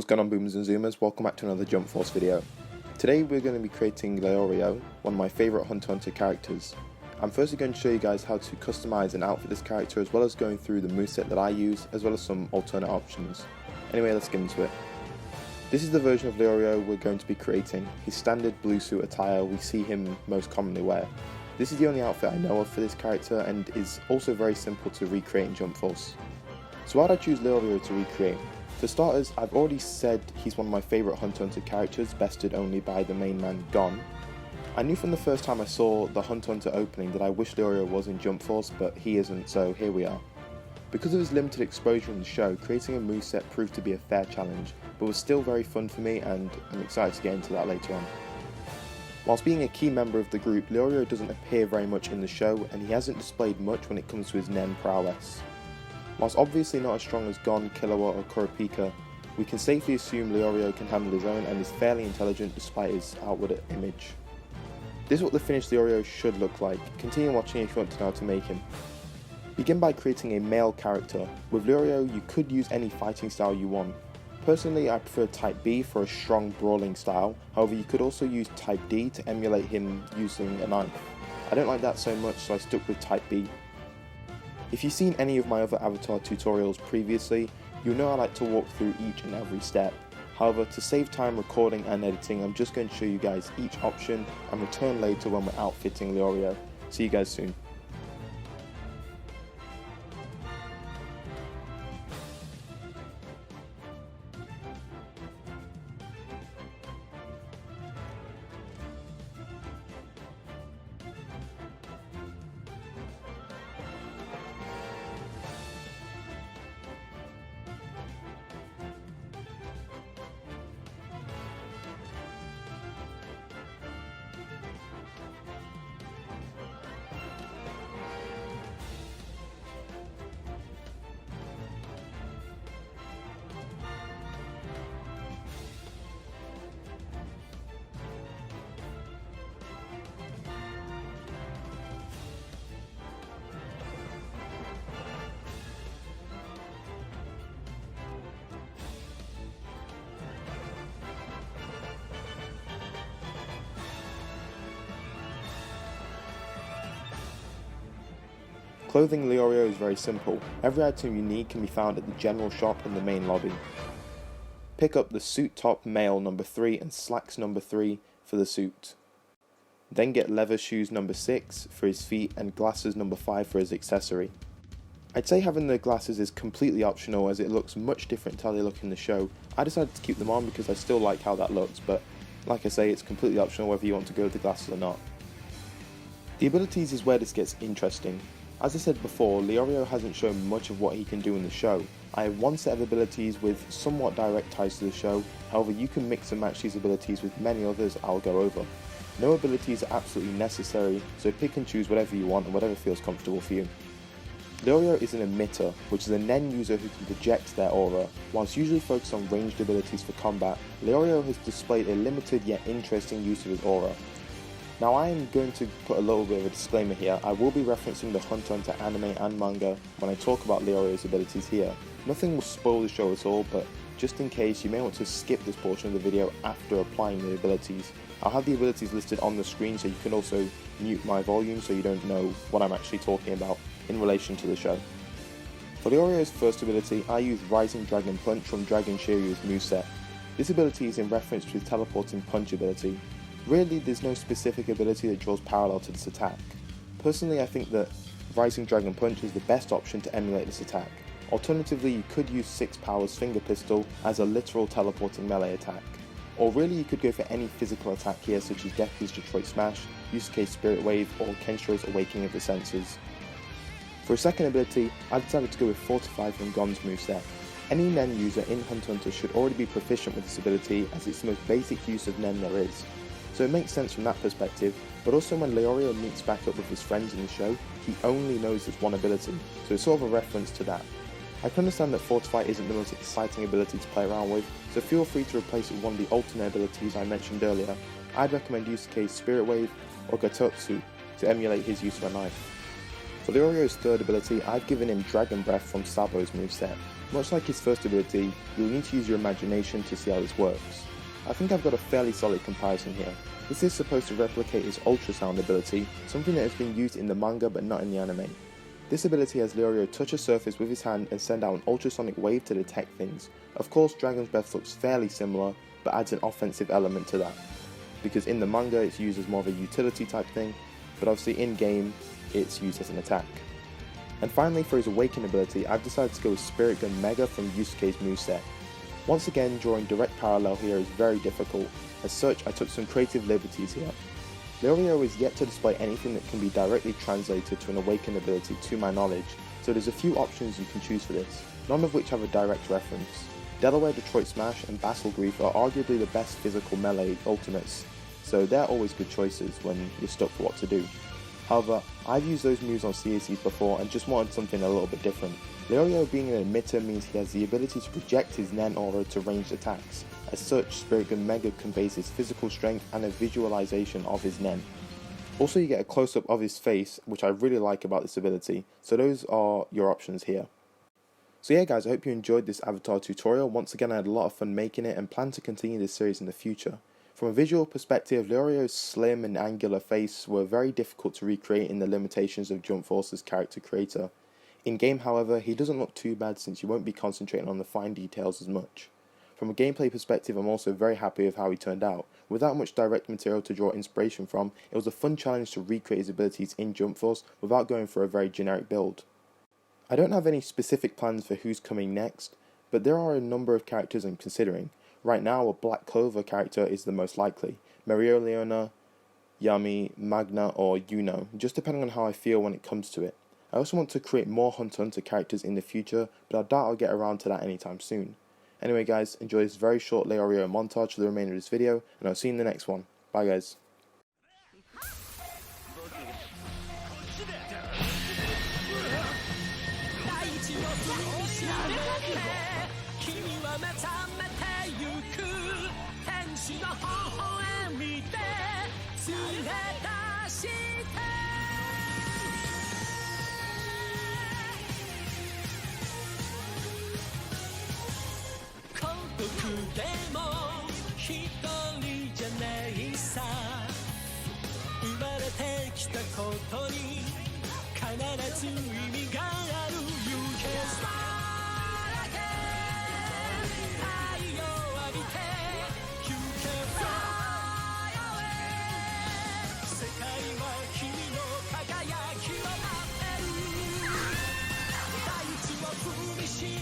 What's going on, boomers and zoomers? Welcome back to another Jump Force video. Today we're going to be creating Leorio, one of my favourite Hunter x Hunter characters. I'm firstly going to show you guys how to customise and outfit this character, as well as going through the moveset that I use, as well as some alternate options. Anyway, let's get into it. This is the version of Leorio we're going to be creating, his standard blue suit attire we see him most commonly wear. This is the only outfit I know of for this character and is also very simple to recreate in Jump Force. So why did I choose Leorio to recreate? For starters, I've already said he's one of my favourite Hunter x Hunter characters, bested only by the main man Gon. I knew from the first time I saw the Hunter x Hunter opening that I wish Leorio was in Jump Force, but he isn't, so here we are. Because of his limited exposure in the show, creating a moveset proved to be a fair challenge, but was still very fun for me, and I'm excited to get into that later on. Whilst being a key member of the group, Leorio doesn't appear very much in the show, and he hasn't displayed much when it comes to his Nen prowess. Whilst obviously not as strong as Gon, Killua or Kurapika, we can safely assume Leorio can handle his own and is fairly intelligent despite his outward image. This is what the finished Leorio should look like. Continue watching if you want to know how to make him. Begin by creating a male character. With Leorio you could use any fighting style you want. Personally, I prefer Type B for a strong brawling style, however you could also use Type D to emulate him using a knife. I don't like that so much, so I stuck with Type B. If you've seen any of my other avatar tutorials previously, you'll know I like to walk through each and every step. However, to save time recording and editing, I'm just going to show you guys each option and return later when we're outfitting Leorio. See you guys soon. Clothing Leorio is very simple. Every item you need can be found at the general shop in the main lobby. Pick up the suit top male number 3 and slacks number 3 for the suit. Then get leather shoes number 6 for his feet and glasses number 5 for his accessory. I'd say having the glasses is completely optional as it looks much different to how they look in the show. I decided to keep them on because I still like how that looks, but like I say, it's completely optional whether you want to go with the glasses or not. The abilities is where this gets interesting. As I said before, Leorio hasn't shown much of what he can do in the show. I have one set of abilities with somewhat direct ties to the show, however you can mix and match these abilities with many others I'll go over. No abilities are absolutely necessary, so pick and choose whatever you want and whatever feels comfortable for you. Leorio is an emitter, which is a Nen user who can project their aura. Whilst usually focused on ranged abilities for combat, Leorio has displayed a limited yet interesting use of his aura. Now I am going to put a little bit of a disclaimer here. I will be referencing the Hunter x Hunter anime and manga when I talk about Leorio's abilities here. Nothing will spoil the show at all, but just in case you may want to skip this portion of the video after applying the abilities. I'll have the abilities listed on the screen so you can also mute my volume so you don't know what I'm actually talking about in relation to the show. For Leorio's first ability, I use Rising Dragon Punch from Dragon Shiryu's moveset. This ability is in reference to his teleporting punch ability. Really, there's no specific ability that draws parallel to this attack. Personally, I think that Rising Dragon Punch is the best option to emulate this attack. Alternatively, you could use 6 Powers Finger Pistol as a literal teleporting melee attack. Or really, you could go for any physical attack here such as Deku's Detroit Smash, Yusuke's Spirit Wave, or Kenshiro's Awakening of the Senses. For a second ability, I decided to go with Fortify from Gon's moveset. Any Nen user in Hunter x Hunter should already be proficient with this ability as it's the most basic use of Nen there is. So it makes sense from that perspective, but also when Leorio meets back up with his friends in the show, he only knows this one ability, so it's sort of a reference to that. I can understand that Fortify isn't the most exciting ability to play around with, so feel free to replace it with one of the alternate abilities I mentioned earlier. I'd recommend Yusuke's Spirit Wave or Gatotsu to emulate his use of a knife. For Leorio's third ability, I've given him Dragon Breath from Sabo's moveset. Much like his first ability, you'll need to use your imagination to see how this works. I think I've got a fairly solid comparison here. This is supposed to replicate his Ultrasound ability, something that has been used in the manga but not in the anime. This ability has Leorio touch a surface with his hand and send out an ultrasonic wave to detect things. Of course, Dragon's Breath looks fairly similar, but adds an offensive element to that, because in the manga it's used as more of a utility type thing, but obviously in game it's used as an attack. And finally, for his Awaken ability, I've decided to go with Spirit Gun Mega from Yusuke's moveset. Once again, drawing direct parallel here is very difficult, as such I took some creative liberties here. Leorio is yet to display anything that can be directly translated to an Awaken ability to my knowledge, so there's a few options you can choose for this, none of which have a direct reference. Delaware Detroit Smash and Battle Grief are arguably the best physical melee ultimates, so they're always good choices when you're stuck for what to do. However, I've used those moves on CACs before and just wanted something a little bit different. Leorio being an emitter means he has the ability to project his Nen aura to ranged attacks. As such, Spirit Gun Mega conveys his physical strength and a visualization of his Nen. Also, you get a close-up of his face, which I really like about this ability, so those are your options here. So yeah guys, I hope you enjoyed this avatar tutorial. Once again, I had a lot of fun making it and plan to continue this series in the future. From a visual perspective, Leorio's slim and angular face were very difficult to recreate in the limitations of Jump Force's character creator. In game, however, he doesn't look too bad since you won't be concentrating on the fine details as much. From a gameplay perspective, I'm also very happy with how he turned out. Without much direct material to draw inspiration from, it was a fun challenge to recreate his abilities in Jump Force without going for a very generic build. I don't have any specific plans for who's coming next, but there are a number of characters I'm considering. Right now, a Black Clover character is the most likely. Mereoleona, Yami, Magna, or Yuno, just depending on how I feel when it comes to it. I also want to create more Hunter x Hunter characters in the future, but I doubt I'll get around to that anytime soon. Anyway guys, enjoy this very short Leorio montage for the remainder of this video, and I'll see you in the next one. Bye guys. She